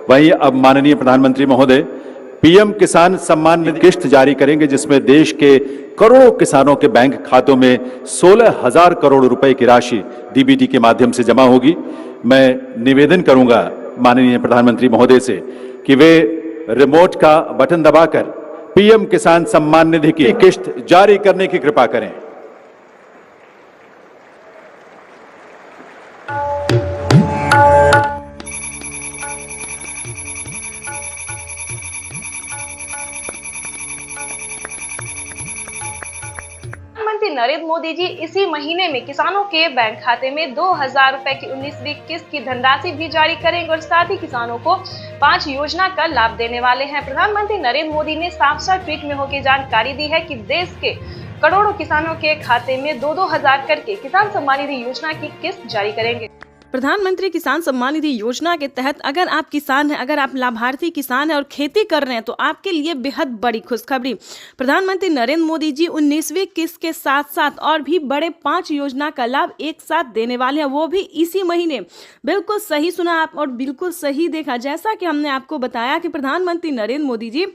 वहीं अब माननीय प्रधानमंत्री महोदय पीएम किसान सम्मान निधि किश्त जारी करेंगे, जिसमें देश के करोड़ों किसानों के बैंक खातों में 16,000 करोड़ रुपए की राशि डीबीटी के माध्यम से जमा होगी। मैं निवेदन करूंगा माननीय प्रधानमंत्री महोदय से कि वे रिमोट का बटन दबाकर पीएम किसान सम्मान निधि की किश्त जारी करने की कृपा करें। प्रधानमंत्री नरेंद्र मोदी जी इसी महीने में किसानों के बैंक खाते में 2,000 रुपए की 19वीं किस्त की धनराशि भी जारी करेंगे और साथ ही किसानों को 5 योजना का लाभ देने वाले हैं। प्रधानमंत्री नरेंद्र मोदी ने साफ ट्वीट में होकर जानकारी दी है कि देश के करोड़ों किसानों के खाते में 2-2 हजार करके किसान सम्मान निधि योजना की किस्त जारी करेंगे। प्रधानमंत्री किसान सम्मान निधि योजना के तहत अगर आप किसान हैं, अगर आप लाभार्थी किसान हैं और खेती कर रहे हैं तो आपके लिए बेहद बड़ी खुशखबरी। प्रधानमंत्री नरेंद्र मोदी जी 19वीं किस्त के साथ साथ और भी बड़े 5 योजना का लाभ एक साथ देने वाले हैं, वो भी इसी महीने। बिल्कुल सही सुना आप और बिल्कुल सही देखा। जैसा कि हमने आपको बताया कि प्रधानमंत्री नरेंद्र मोदी जी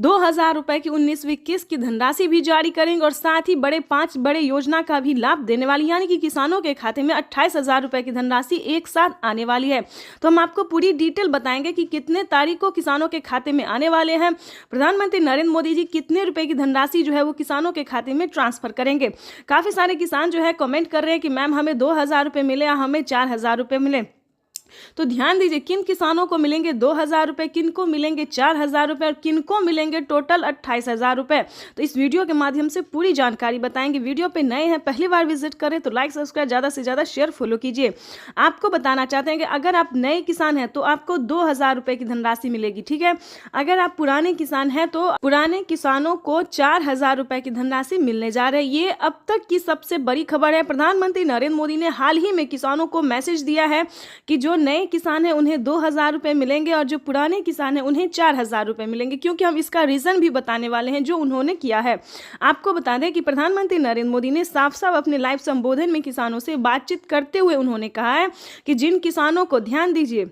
2,000 रुपए की 19वीं किस्त की धनराशि भी जारी करेंगे और साथ ही 5 बड़े योजना का भी लाभ देने वाली, यानी कि किसानों के खाते में 28,000 रुपए की धनराशि एक साथ आने वाली है। तो हम आपको पूरी डिटेल बताएंगे कि कितने तारीख को किसानों के खाते में आने वाले हैं, प्रधानमंत्री नरेंद्र मोदी जी कितने रुपए की धनराशि जो है वो किसानों के खाते में ट्रांसफर करेंगे। काफी सारे किसान जो है कमेंट कर रहे हैं कि मैम हमें 2,000 रुपए मिले या हमें 4,000 रुपए मिले। तो ध्यान दीजिए, किन किसानों को मिलेंगे 2,000 रुपए, किन को मिलेंगे 4,000 रुपए और किन को मिलेंगे टोटल 28,000 रुपए। तो इस वीडियो के माध्यम से पूरी जानकारी बताएंगे। वीडियो पे नए हैं, पहली बार विजिट करें तो लाइक सब्सक्राइब ज़्यादा से ज़्यादा शेयर फॉलो कीजिए। आपको बताना चाहते हैं कि अगर आप नए किसान हैं तो आपको 2,000 रुपए की धनराशि मिलेगी, ठीक है। अगर आप पुराने किसान हैं तो पुराने किसानों को 4,000 रुपए की धनराशि मिलने जा रही है। ये अब तक की सबसे बड़ी खबर है। प्रधानमंत्री नरेंद्र मोदी ने हाल ही में किसानों को मैसेज दिया है कि जो नए किसान हैं उन्हें 2,000 रुपए मिलेंगे और जो पुराने किसान हैं उन्हें 4,000 रुपए मिलेंगे, क्योंकि हम इसका रीजन भी बताने वाले हैं जो उन्होंने किया है। आपको बता दें कि प्रधानमंत्री नरेंद्र मोदी ने साफ अपने लाइव संबोधन में किसानों से बातचीत करते हुए उन्होंने कहा है कि जिन किसानों को, ध्यान दीजिए,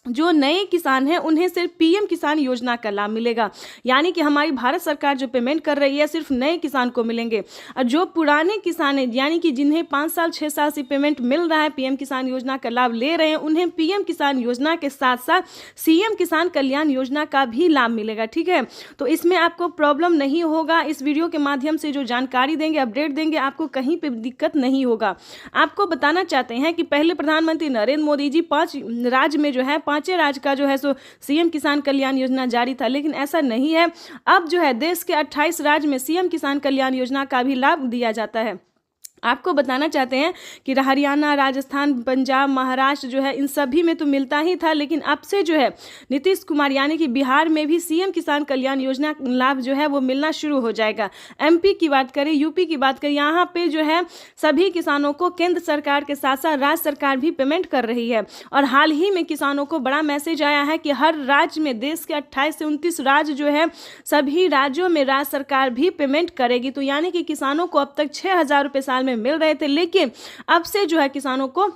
जो नए किसान हैं उन्हें सिर्फ पीएम किसान योजना का लाभ मिलेगा, यानी कि हमारी भारत सरकार जो पेमेंट कर रही है सिर्फ नए किसान को मिलेंगे। और जो पुराने किसान हैं, यानी कि जिन्हें 5 साल 6 साल से पेमेंट मिल रहा है, पीएम किसान योजना का लाभ ले रहे हैं, उन्हें पीएम किसान योजना के साथ साथ सीएम किसान कल्याण योजना का भी लाभ मिलेगा, ठीक है। तो इसमें आपको प्रॉब्लम नहीं होगा। इस वीडियो के माध्यम से जो जानकारी देंगे, अपडेट देंगे, आपको कहीं पर दिक्कत नहीं होगा। आपको बताना चाहते हैं कि पहले प्रधानमंत्री नरेंद्र मोदी जी 5 राज्य में जो है 5 राज्य का जो है सो सीएम किसान कल्याण योजना जारी था, लेकिन ऐसा नहीं है। अब जो है देश के 28 राज्य में सीएम किसान कल्याण योजना का भी लाभ दिया जाता है। आपको बताना चाहते हैं कि हरियाणा, राजस्थान, पंजाब, महाराष्ट्र जो है इन सभी में तो मिलता ही था, लेकिन अब से जो है नीतीश कुमार यानी कि बिहार में भी सीएम किसान कल्याण योजना लाभ जो है वो मिलना शुरू हो जाएगा। एमपी की बात करें, यूपी की बात करें, यहाँ पे जो है सभी किसानों को केंद्र सरकार के साथ साथ राज्य सरकार भी पेमेंट कर रही है। और हाल ही में किसानों को बड़ा मैसेज आया है कि हर राज्य में, देश के 28 से 29 राज्य जो है, सभी राज्यों में राज्य सरकार भी पेमेंट करेगी। तो यानी कि किसानों को अब तक 6,000 रुपये साल में मिल रहे थे, लेकिन अब से जो है किसानों को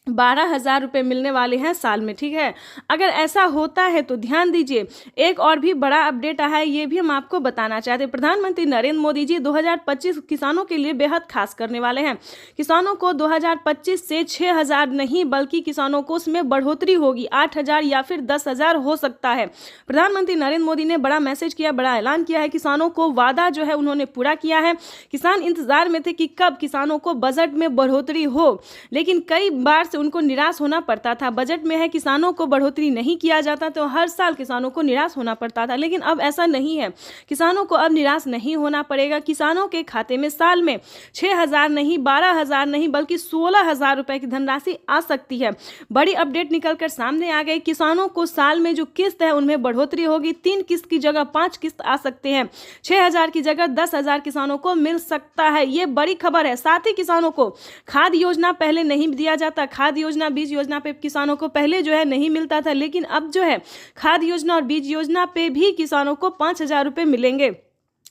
12,000 रुपये मिलने वाले हैं साल में, ठीक है। अगर ऐसा होता है तो ध्यान दीजिए, एक और भी बड़ा अपडेट आया है, ये भी हम आपको बताना चाहते हैं। प्रधानमंत्री नरेंद्र मोदी जी 2025 किसानों के लिए बेहद खास करने वाले हैं। किसानों को 2025 से 6,000 नहीं बल्कि किसानों को उसमें बढ़ोतरी होगी, 8,000 या फिर 10,000 हो सकता है। प्रधानमंत्री नरेंद्र मोदी ने बड़ा मैसेज किया, बड़ा ऐलान किया है। किसानों को वादा जो है उन्होंने पूरा किया है। किसान इंतजार में थे कि कब किसानों को बजट में बढ़ोतरी हो, लेकिन कई बार से उनको निराश होना पड़ता था। बजट में है किसानों को बढ़ोतरी नहीं किया जाता तो हर साल किसानों को निराश होना पड़ता था, लेकिन अब ऐसा नहीं है। किसानों को अब निराश नहीं होना पड़ेगा। किसानों के खाते में साल में 6,000 नहीं, 12,000 नहीं बल्कि 16,000 रुपए की धनराशि आ सकती है। बड़ी अपडेट निकलकर सामने आ गई। किसानों को साल में जो किस्त है उनमें बढ़ोतरी होगी। 3 किस्त की जगह 5 किस्त आ सकते हैं। 6,000 की जगह 10,000 किसानों को मिल सकता है। ये बड़ी खबर है। साथ ही किसानों को खाद योजना पहले नहीं दिया जाता। खाद योजना, बीज योजना पे किसानों को पहले जो है नहीं मिलता था, लेकिन अब जो है खाद योजना और बीज योजना पे भी किसानों को 5,000 रुपए मिलेंगे।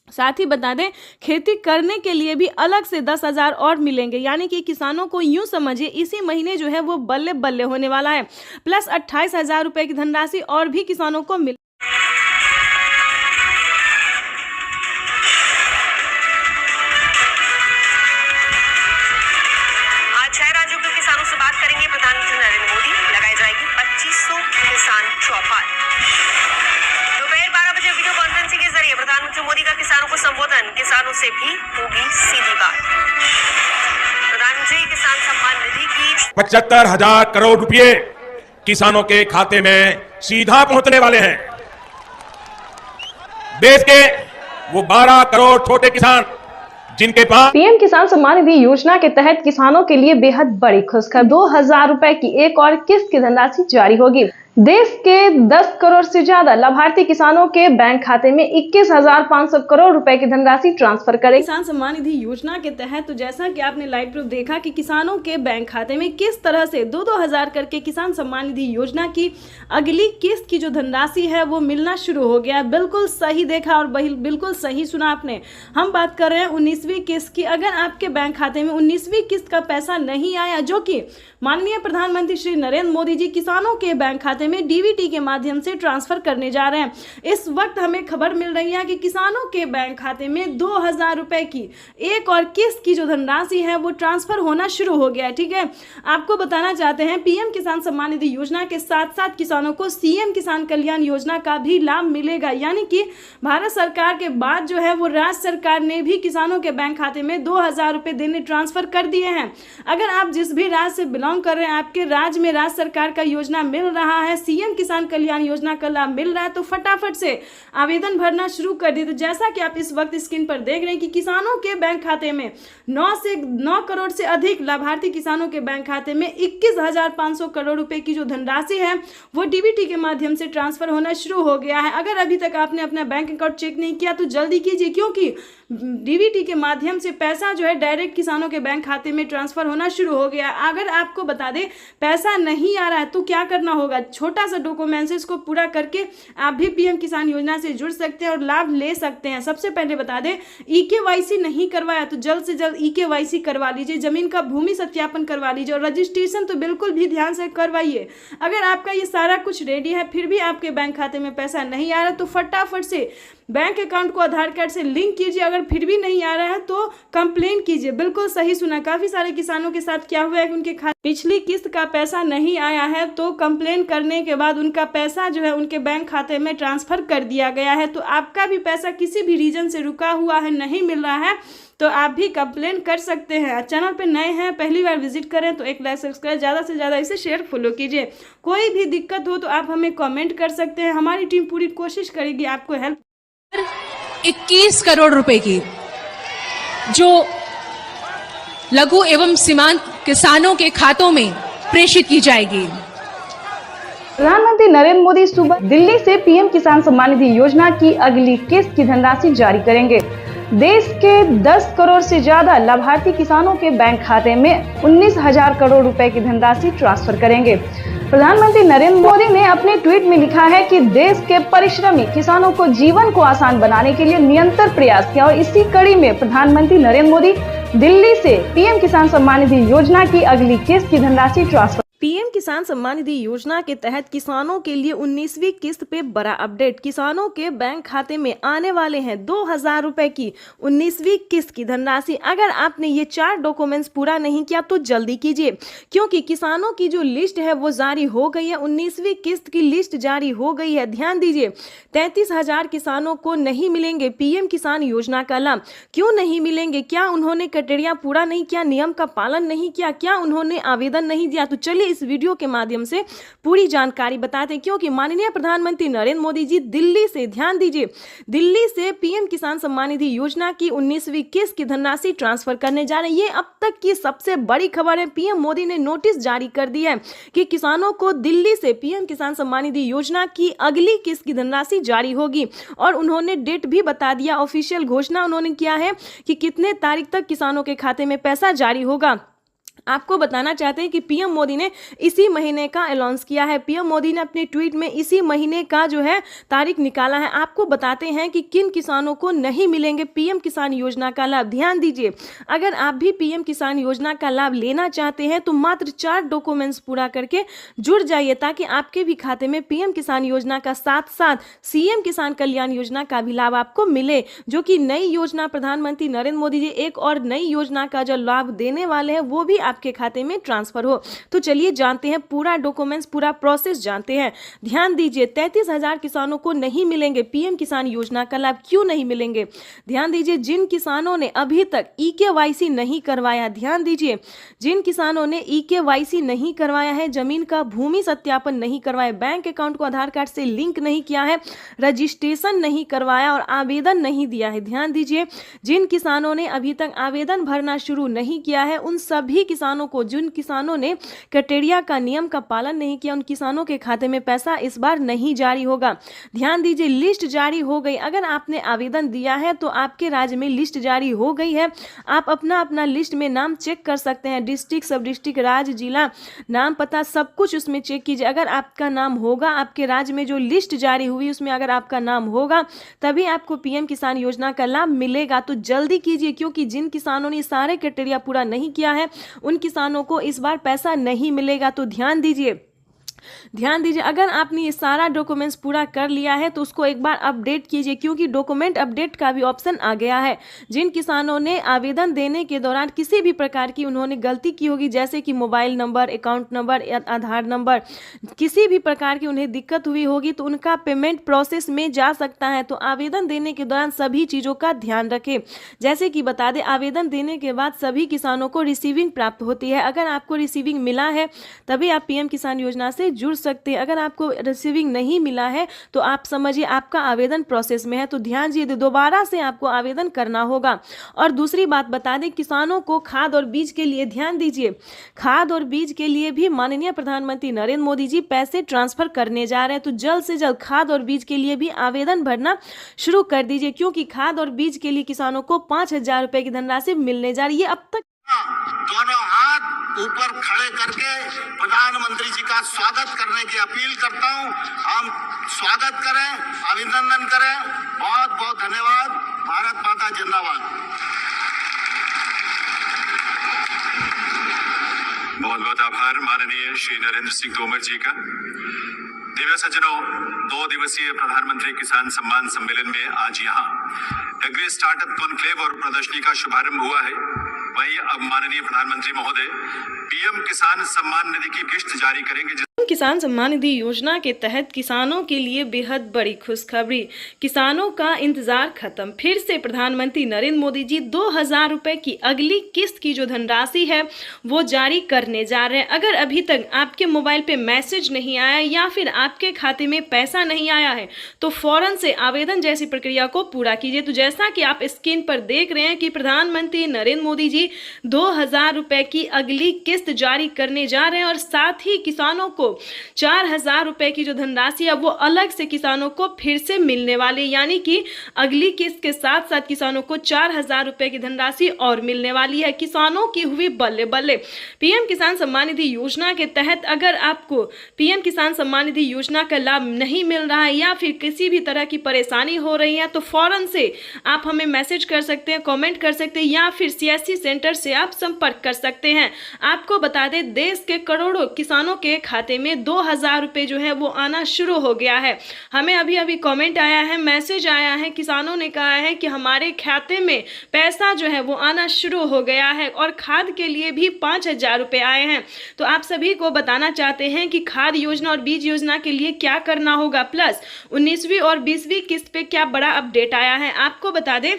साथ ही बता दें खेती करने के लिए भी अलग से 10,000 और मिलेंगे, यानी कि किसानों को यूं समझिए इसी महीने जो है वो बल्ले बल्ले होने वाला है। प्लस 28,000 रुपए की धनराशि और भी किसानों को मिल। आज 6 राज्यों के किसानों से बात करेंगे प्रधानमंत्री नरेंद्र मोदी। लगाई जाएगी 2500 किसान चौपाल। दोपहर 12 बजे वीडियो कॉन्फ्रेंसिंग के जरिए प्रधानमंत्री मोदी का किसानों को संबोधन। किसानों से भी होगी सीधी बात। प्रधानमंत्री किसान सम्मान निधि की 75,000 करोड़ रुपए किसानों के खाते में सीधा पहुंचने वाले हैं। देश के वो 12 करोड़ छोटे किसान जिनके पास पीएम किसान सम्मान निधि योजना के तहत किसानों के लिए बेहद बड़ी खुशखबरी। 2,000 रुपए की एक और किस्त की धनराशि जारी होगी। देश के 10 करोड़ से ज्यादा लाभार्थी किसानों के बैंक खाते में 21,500 करोड़ रुपए की धनराशि ट्रांसफर करेगी। किसान सम्मान निधि योजना के तहत तो जैसा कि आपने लाइव प्रूफ देखा कि किसानों के बैंक खाते में किस तरह से 2-2 हजार करके किसान सम्मान निधि योजना की अगली किस्त की जो धनराशि है वो मिलना शुरू हो गया। बिल्कुल सही देखा और बिल्कुल सही सुना आपने। हम बात कर रहे हैं 19वीं किस्त की। अगर आपके बैंक खाते में 19वीं किस्त का पैसा नहीं आया, जो कि माननीय प्रधानमंत्री श्री नरेंद्र मोदी जी किसानों के बैंक खाते में डीबीटी के माध्यम से ट्रांसफर करने जा रहे हैं। इस वक्त हमें खबर मिल रही है कि किसानों के बैंक खाते में 2,000 रुपए की एक और किस्त की जो धनराशि है वो ट्रांसफर होना शुरू हो गया है। ठीक है, आपको बताना चाहते हैं पीएम किसान सम्मान निधि योजना के साथ साथ किसानों को सीएम किसान कल्याण योजना का भी लाभ मिलेगा। यानी कि भारत सरकार के बाद जो है वो राज्य सरकार ने भी किसानों के बैंक खाते में 2,000 रुपए देने ट्रांसफर कर दिए हैं। अगर आप जिस भी राज्य से बिलोंग कर रहे हैं, आपके राज्य में राज्य सरकार का योजना मिल रहा है, सीएम किसान कल्याण योजना का लाभ मिल रहा है, तो फटाफट से आवेदन भरना शुरू कर दिए। तो जैसा कि आप इस वक्त स्क्रीन पर देख रहे हैं कि किसानों के बैंक खाते में 9 करोड़ से अधिक लाभार्थी किसानों के बैंक खाते में 21,500 करोड़ रुपए की जो धनराशि है वो डीबीटी के माध्यम से ट्रांसफर होना शुरू हो गया है। अगर अभी तक आपने अपना बैंक अकाउंट चेक नहीं किया तो जल्दी कीजिए, क्योंकि डीबीटी के माध्यम से पैसा जो है डायरेक्ट किसानों के बैंक खाते में ट्रांसफर होना शुरू हो गया। अगर आपको बता दें पैसा नहीं आ रहा है तो क्या करना होगा, छोटा सा डॉक्यूमेंट्स को पूरा करके आप भी पीएम किसान योजना से जुड़ सकते हैं और लाभ ले सकते हैं। सबसे पहले बता दें ईकेवाईसी नहीं करवाया तो जल्द से जल्द ईकेवाईसी करवा लीजिए, जमीन का भूमि सत्यापन करवा लीजिए और रजिस्ट्रेशन तो बिल्कुल भी ध्यान से करवाइए। अगर आपका ये सारा कुछ रेडी है फिर भी आपके बैंक खाते में पैसा नहीं आ रहा तो फटाफट से बैंक अकाउंट को आधार कार्ड से लिंक कीजिए। अगर फिर भी नहीं आ रहा है तो कंप्लेन कीजिए। बिल्कुल सही सुना, काफी सारे किसानों के साथ क्या हुआ है कि उनके पिछली किस्त का पैसा नहीं आया है तो कंप्लेन करने के बाद उनका पैसा जो है उनके बैंक खाते में ट्रांसफर कर दिया गया है। तो आपका भी पैसा किसी भी रीजन से रुका हुआ है, नहीं मिल रहा है, तो आप भी कंप्लेन कर सकते हैं। चैनल पे नए हैं, पहली बार विजिट करें तो एक लाइक सब्सक्राइब, ज़्यादा से ज़्यादा इसे शेयर फॉलो कीजिए। कोई भी दिक्कत हो तो आप हमें कमेंट कर सकते हैं, हमारी टीम पूरी कोशिश करेगी आपको हेल्प। 21 करोड़ रुपए की जो लघु एवं सीमांत किसानों के खातों में प्रेषित की जाएगी। प्रधानमंत्री नरेंद्र मोदी सुबह दिल्ली से पीएम किसान सम्मान निधि योजना की अगली किस्त की धनराशि जारी करेंगे। देश के 10 करोड़ से ज्यादा लाभार्थी किसानों के बैंक खाते में 19,000 करोड़ रुपए की धनराशि ट्रांसफर करेंगे। प्रधानमंत्री नरेंद्र मोदी ने अपने ट्वीट में लिखा है कि देश के परिश्रमी किसानों को जीवन को आसान बनाने के लिए निरंतर प्रयास किया और इसी कड़ी में प्रधानमंत्री नरेंद्र मोदी दिल्ली से पीएम किसान सम्मान निधि योजना की अगली किस्त की धनराशि ट्रांसफर। पीएम किसान सम्मान निधि योजना के तहत किसानों के लिए 19वीं किस्त पे बड़ा अपडेट। किसानों के बैंक खाते में आने वाले हैं 2,000 रुपए की 19वीं किस्त की धनराशि। अगर आपने ये 4 डॉक्यूमेंट्स पूरा नहीं किया तो जल्दी कीजिए, क्योंकि किसानों की जो लिस्ट है वो जारी हो गई है। 19वीं किस्त की लिस्ट जारी हो गई है। ध्यान दीजिए, 33,000 किसानों को नहीं मिलेंगे पीएम किसान योजना का लाभ। क्यों नहीं मिलेंगे? क्या उन्होंने क्राइटेरिया पूरा नहीं किया, नियम का पालन नहीं किया, क्या उन्होंने आवेदन नहीं दिया? तो चलिए इस वीडियो के माध्यम से पूरी जानकारी बताते हैं, क्योंकि माननीय प्रधानमंत्री नरेंद्र मोदी जी दिल्ली से, ध्यान दीजिए, दिल्ली से पीएम किसान सम्मान निधि योजना की 19वीं किस्त की धनराशि ट्रांसफर करने जा रहे हैं। ये अब तक की सबसे बड़ी खबर है। पीएम मोदी ने नोटिस जारी कर दी है कि किसानों को दिल्ली से पीएम किसान सम्मान निधि योजना की अगली किस्त की धनराशि जारी होगी और उन्होंने डेट भी बता दिया। ऑफिशियल घोषणा उन्होंने किया है कि कितने तारीख तक किसानों के खाते में पैसा जारी होगा। आपको बताना चाहते हैं कि पीएम मोदी ने इसी महीने का अनाउंस किया है। पीएम मोदी ने अपने ट्वीट में इसी महीने का जो है तारीख निकाला है। आपको बताते हैं कि किन किसानों को नहीं मिलेंगे पीएम किसान योजना का लाभ। ध्यान दीजिए, अगर आप भी पीएम किसान योजना का लाभ लेना चाहते हैं तो मात्र 4 डॉक्यूमेंट्स पूरा करके जुड़ जाइए, ताकि आपके भी खाते में पीएम किसान योजना का साथ साथ सीएम किसान कल्याण योजना का भी लाभ आपको मिले, जो कि नई योजना प्रधानमंत्री नरेंद्र मोदी जी एक और नई योजना का जो लाभ देने वाले हैं वो भी आपके खाते में ट्रांसफर हो। तो चलिए जानते हैं पूरा डॉक्यूमेंट्स, पूरा प्रोसेस जानते हैं। ध्यान दीजिए, 33,000 किसानों को नहीं मिलेंगे पीएम किसान योजना का लाभ। क्यों नहीं मिलेंगे? ध्यान दीजिए, जिन किसानों ने अभी तक ईकेवाईसी नहीं करवाया, ध्यान दीजिए, जिन किसानों ने ईकेवाईसी नहीं करवाया है, जमीन का भूमि सत्यापन नहीं करवाया, बैंक अकाउंट को आधार कार्ड से लिंक नहीं किया है, रजिस्ट्रेशन नहीं करवाया और आवेदन नहीं दिया है। ध्यान दीजिए, जिन किसानों ने अभी तक आवेदन भरना शुरू नहीं किया है, उन सभी किसानों को, जिन किसानों ने क्राइटेरिया का नियम का पालन नहीं किया, उन किसानों के खाते में पैसा इस बार नहीं जारी होगा। ध्यान दीजिए, लिस्ट जारी हो गई। अगर आपने आवेदन दिया है तो आपके राज्य में लिस्ट जारी हो गई है। आप अपना लिस्ट में नाम चेक कर सकते हैं, डिस्ट्रिक्ट, सब डिस्ट्रिक्ट, राज्य, जिला, नाम, पता, सब कुछ उसमें चेक कीजिए। अगर आपका नाम होगा, आपके राज्य में जो लिस्ट जारी हुई उसमें अगर आपका नाम होगा, तभी आपको पीएम किसान योजना का लाभ मिलेगा। तो जल्दी कीजिए, क्योंकि जिन किसानों ने सारे क्राइटेरिया पूरा नहीं किया है उन किसानों को इस बार पैसा नहीं मिलेगा। तो ध्यान दीजिए, अगर आपने ये सारा डॉक्यूमेंट्स पूरा कर लिया है तो उसको एक बार अपडेट कीजिए, क्योंकि डॉक्यूमेंट अपडेट का भी ऑप्शन आ गया है। जिन किसानों ने आवेदन देने के दौरान किसी भी प्रकार की उन्होंने गलती की होगी, जैसे कि मोबाइल नंबर, अकाउंट नंबर, आधार नंबर, किसी भी प्रकार की उन्हें दिक्कत हुई होगी तो उनका पेमेंट प्रोसेस में जा सकता है। तो आवेदन देने के दौरान सभी चीज़ों का ध्यान रखें। जैसे कि बता दें, आवेदन देने के बाद सभी किसानों को रिसीविंग प्राप्त होती है। अगर आपको रिसीविंग मिला है तभी आप पीएम किसान योजना से जुड़ सकते हैं। अगर आपको रिसीविंग नहीं मिला है तो आप समझिए आपका आवेदन प्रोसेस में है। तो ध्यान दीजिए, दोबारा से आपको आवेदन करना होगा। और दूसरी बात बता दें, किसानों को खाद और बीज के लिए, ध्यान दीजिए, खाद और बीज के लिए भी माननीय प्रधानमंत्री नरेंद्र मोदी जी पैसे ट्रांसफर करने जा रहे हैं। तो जल्द से जल्द खाद और बीज के लिए भी आवेदन भरना शुरू कर दीजिए, क्योंकि खाद और बीज के लिए किसानों को 5,000 रुपए की धनराशि मिलने जा रही है। अब तक दोनों हाथ ऊपर खड़े करके प्रधानमंत्री जी का स्वागत करने की अपील करता हूं। हम स्वागत करें, अभिनंदन करें। बहुत बहुत धन्यवाद। भारत माता जिंदाबाद। बहुत बहुत आभार माननीय श्री नरेंद्र सिंह तोमर जी का। दिव्य सज्जनों, 2 दिवसीय प्रधानमंत्री किसान सम्मान सम्मेलन में आज यहाँ एग्री स्टार्टअप कॉन्क्लेव और प्रदर्शनी का शुभारंभ हुआ है। वहीं अब माननीय प्रधानमंत्री महोदय पीएम किसान सम्मान निधि की किस्त जारी करेंगे। किसान सम्मान निधि योजना के तहत किसानों के लिए बेहद बड़ी खुशखबरी। किसानों का इंतजार खत्म। फिर से प्रधानमंत्री नरेंद्र मोदी जी 2,000 रुपए की अगली किस्त की जो धनराशि है वो जारी करने जा रहे हैं। अगर अभी तक आपके मोबाइल पे मैसेज नहीं आया या फिर आपके खाते में पैसा नहीं आया है तो फौरन से आवेदन जैसी प्रक्रिया को पूरा कीजिए। तो जैसा कि आप स्क्रीन पर देख रहे हैं कि प्रधानमंत्री नरेंद्र मोदी जी 2,000 रुपए की अगली किस्त जारी करने जा रहे हैं और साथ ही किसानों को 4,000 रुपए की जो धनराशि है वो अलग से किसानों को फिर से मिलने वाली, यानी कि अगली किस्त के साथ साथ किसानों को 4,000 रुपए की धनराशि और मिलने वाली है। किसानों की हुई बल्ले बल्ले। पीएम किसान सम्मान निधि योजना के तहत अगर आपको पीएम किसान सम्मान निधि योजना का लाभ नहीं मिल रहा है या फिर किसी भी तरह की परेशानी हो रही है तो फौरन से आप हमें मैसेज कर सकते हैं, कमेंट कर सकते हैं या फिर सीएससी सेंटर से आप संपर्क कर सकते हैं। आपको बता दें, देश के करोड़ों किसानों के खाते में 2,000 रुपए जो है वो आना शुरू हो गया है। हमें अभी अभी कमेंट आया है, मैसेज आया है, किसानों ने कहा है कि हमारे खाते में पैसा जो है वो आना शुरू हो गया है और खाद के लिए भी 5,000 रुपए आए हैं। तो आप सभी को बताना चाहते हैं कि खाद योजना और बीज योजना के लिए क्या करना होगा, प्लस 19वीं और 20वीं किस्त पे क्या बड़ा अपडेट आया है। आपको बता दें,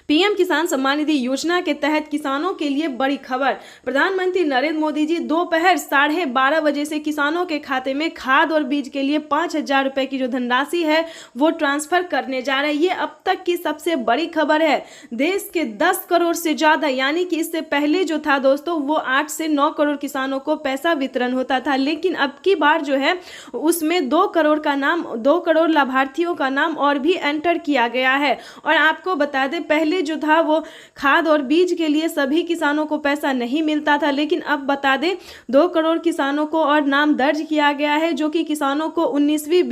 पीएम किसान सम्मान निधि योजना के तहत किसानों के लिए बड़ी खबर। प्रधानमंत्री नरेंद्र मोदी जी दोपहर 12:30 बजे से किसानों के खाते में खाद और बीज के लिए 5,000 रुपए की जो धनराशि है वो ट्रांसफर करने जा रहे हैं। ये अब तक की सबसे बड़ी खबर है। देश के 10 करोड़ से ज्यादा, यानी कि इससे पहले जो था दोस्तों वो 8 से 9 करोड़ किसानों को पैसा वितरण होता था, लेकिन अब की बार जो है उसमें 2 करोड़ लाभार्थियों का नाम और भी एंटर किया गया है। और आपको बता दें, पहले पहले जो था वो खाद और बीज के लिए सभी किसानों को पैसा नहीं मिलता था, लेकिन अब बता दें 2 करोड़ किसानों को और नाम दर्ज किया गया है, जो कि किसानों को 19वीं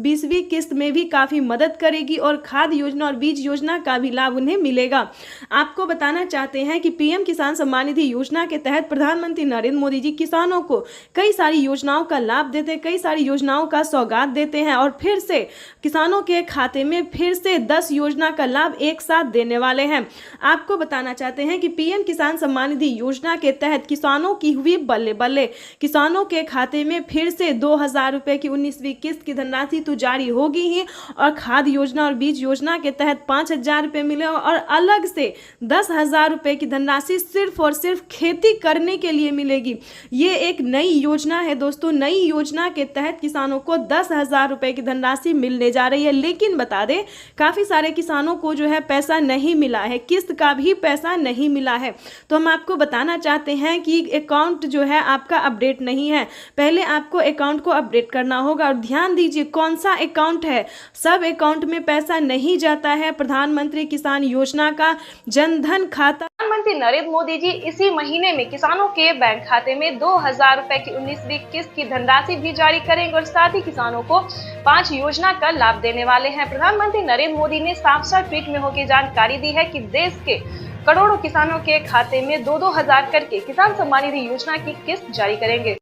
20वीं किस्त में भी काफ़ी मदद करेगी और खाद योजना और बीज योजना का भी लाभ उन्हें मिलेगा। आपको बताना चाहते हैं कि पीएम किसान सम्मान निधि योजना के तहत प्रधानमंत्री नरेंद्र मोदी जी किसानों को कई सारी योजनाओं का लाभ देते हैं, कई सारी योजनाओं का सौगात देते हैं और फिर से किसानों के खाते में फिर से 10 योजना का लाभ एक साथ देने वाले हैं। आपको बताना चाहते हैं कि पीएम किसान सम्मान निधि योजना के तहत किसानों की हुई बल्ले बल्ले, किसानों के खाते में फिर से 2000 रुपए की 19वीं किस्त की धनराशि तो जारी होगी ही और खाद योजना और बीज योजना के तहत 5000 रुपए मिले और अलग से 10,000 रुपए की धनराशि सिर्फ और सिर्फ खेती करने के लिए मिलेगी। ये एक नई योजना है दोस्तों। नई योजना के तहत किसानों को 10,000 रुपए की धनराशि मिलने जा रही है, लेकिन बता दें काफी सारे किसानों को जो है पैसा नहीं मिला है, किस्त का भी पैसा नहीं मिला है। तो हम आपको बताना चाहते हैं कि अकाउंट जो है आपका अपडेट नहीं है, पहले आपको अकाउंट को अपडेट करना होगा। और ध्यान दीजिए कौन सा अकाउंट है, सब अकाउंट में पैसा नहीं जाता है। प्रधानमंत्री किसान योजना का जनधन खाता प्रधानमंत्री नरेंद्र मोदी जी इसी महीने में किसानों के बैंक खाते में 2000 रुपए की 19वीं किस्त की धनराशि भी जारी करेंगे और साथ ही किसानों को 5 योजना का लाभ देने वाले हैं। प्रधानमंत्री नरेंद्र मोदी ने साफ साफ ट्वीट में होकर जानकारी दी है कि देश के करोड़ों किसानों के खाते में 2-2 हजार करके किसान सम्मान निधि योजना की किस्त जारी करेंगे।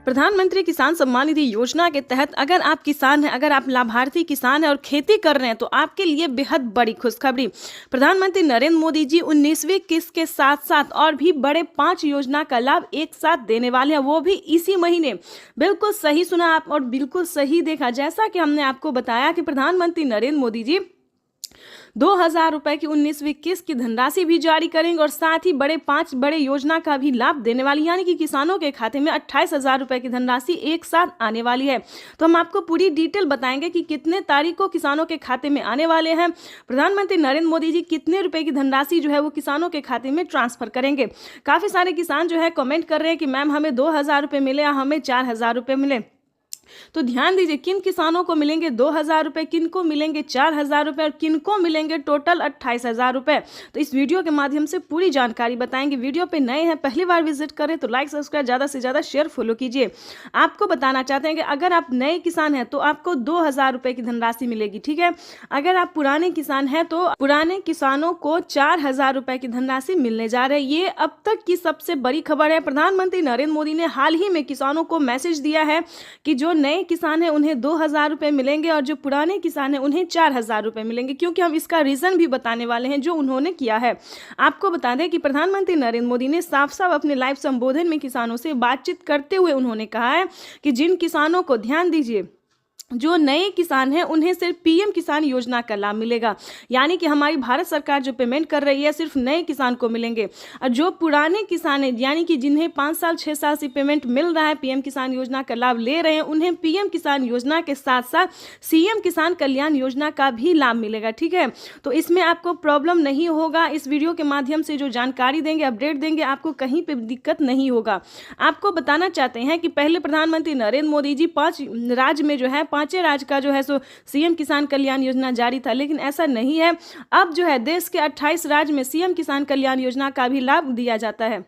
प्रधानमंत्री किसान सम्मान निधि योजना के तहत अगर आप किसान हैं, अगर आप लाभार्थी किसान हैं और खेती कर रहे हैं तो आपके लिए बेहद बड़ी खुशखबरी। प्रधानमंत्री नरेंद्र मोदी जी 19वीं किस्त के साथ साथ और भी बड़े 5 योजना का लाभ एक साथ देने वाले हैं, वो भी इसी महीने। बिल्कुल सही सुना आप और बिल्कुल सही देखा। जैसा कि हमने आपको बताया कि प्रधानमंत्री नरेंद्र मोदी जी 2000 रुपए की 19वीं किस्त की धनराशि भी जारी करेंगे और साथ ही 5 बड़े योजना का भी लाभ देने वाली, यानी कि किसानों के खाते में 28,000 रुपए की धनराशि एक साथ आने वाली है। तो हम आपको पूरी डिटेल बताएंगे कि कितने तारीख को किसानों के खाते में आने वाले हैं, प्रधानमंत्री नरेंद्र मोदी जी कितने रुपए की धनराशि जो है वो किसानों के खाते में ट्रांसफर करेंगे। काफी सारे किसान जो है कमेंट कर रहे हैं कि मैम हमें 2000 रुपए मिले या हमें 4000 रुपए मिले। तो ध्यान दीजिए किन किसानों को मिलेंगे 2000 रुपए, किन को मिलेंगे 4000 रुपए और किन को मिलेंगे टोटल 28,000 रुपए। तो इस वीडियो के माध्यम से पूरी जानकारी बताएंगे। वीडियो पे नए हैं, पहली बार विजिट करें तो लाइक सब्सक्राइब ज़्यादा से ज़्यादा शेयर फॉलो कीजिए। आपको बताना चाहते हैं कि अगर आप नए किसान हैं तो आपको 2000 रुपए की धनराशि मिलेगी, ठीक है। अगर आप पुराने किसान हैं तो पुराने किसानों को 4000 रुपए की धनराशि मिलने जा रही है। ये अब तक की सबसे बड़ी खबर है। प्रधानमंत्री नरेंद्र मोदी ने हाल ही में किसानों को मैसेज दिया है कि जो नए किसान हैं उन्हें 2000 रुपए मिलेंगे और जो पुराने किसान हैं उन्हें 4000 रुपए मिलेंगे, क्योंकि हम इसका रीजन भी बताने वाले हैं जो उन्होंने किया है। आपको बता दें कि प्रधानमंत्री नरेंद्र मोदी ने साफ साफ अपने लाइव संबोधन में किसानों से बातचीत करते हुए उन्होंने कहा है कि जिन किसानों को, ध्यान दीजिए, जो नए किसान हैं उन्हें सिर्फ पीएम किसान योजना का लाभ मिलेगा, यानी कि हमारी भारत सरकार जो पेमेंट कर रही है सिर्फ नए किसान को मिलेंगे। और जो पुराने किसान हैं, यानी कि जिन्हें 5 साल 6 साल से पेमेंट मिल रहा है, पीएम किसान योजना का लाभ ले रहे हैं, उन्हें पीएम किसान योजना के साथ साथ सीएम किसान कल्याण योजना का भी लाभ मिलेगा, ठीक है। तो इसमें आपको प्रॉब्लम नहीं होगा। इस वीडियो के माध्यम से जो जानकारी देंगे, अपडेट देंगे, आपको कहीं पर दिक्कत नहीं होगा। आपको बताना चाहते हैं कि पहले प्रधानमंत्री नरेंद्र मोदी जी 5 राज्य में जो है 5 राज्य का जो है सो सीएम किसान कल्याण योजना जारी था, लेकिन ऐसा नहीं है। अब जो है देश के 28 राज्य में सीएम किसान कल्याण योजना का भी लाभ दिया जाता है।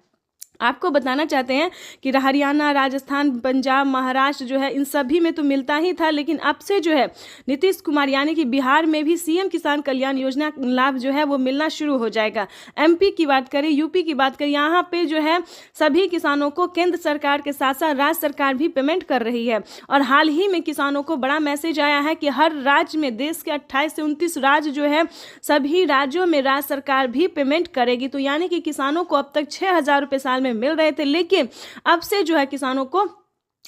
आपको बताना चाहते हैं कि हरियाणा, राजस्थान, पंजाब, महाराष्ट्र जो है इन सभी में तो मिलता ही था, लेकिन अब से जो है नीतीश कुमार यानी कि बिहार में भी सीएम किसान कल्याण योजना लाभ जो है वो मिलना शुरू हो जाएगा। एमपी की बात करें, यूपी की बात करें, यहाँ पे जो है सभी किसानों को केंद्र सरकार के साथ साथ राज्य सरकार भी पेमेंट कर रही है। और हाल ही में किसानों को बड़ा मैसेज आया है कि हर राज्य में, देश के 28 से 29 राज्य जो है, सभी राज्यों में राज्य सरकार भी पेमेंट करेगी। तो यानी कि किसानों को अब तक 6000 रुपये साल में मिल रहे थे, लेकिन अब से जो है किसानों को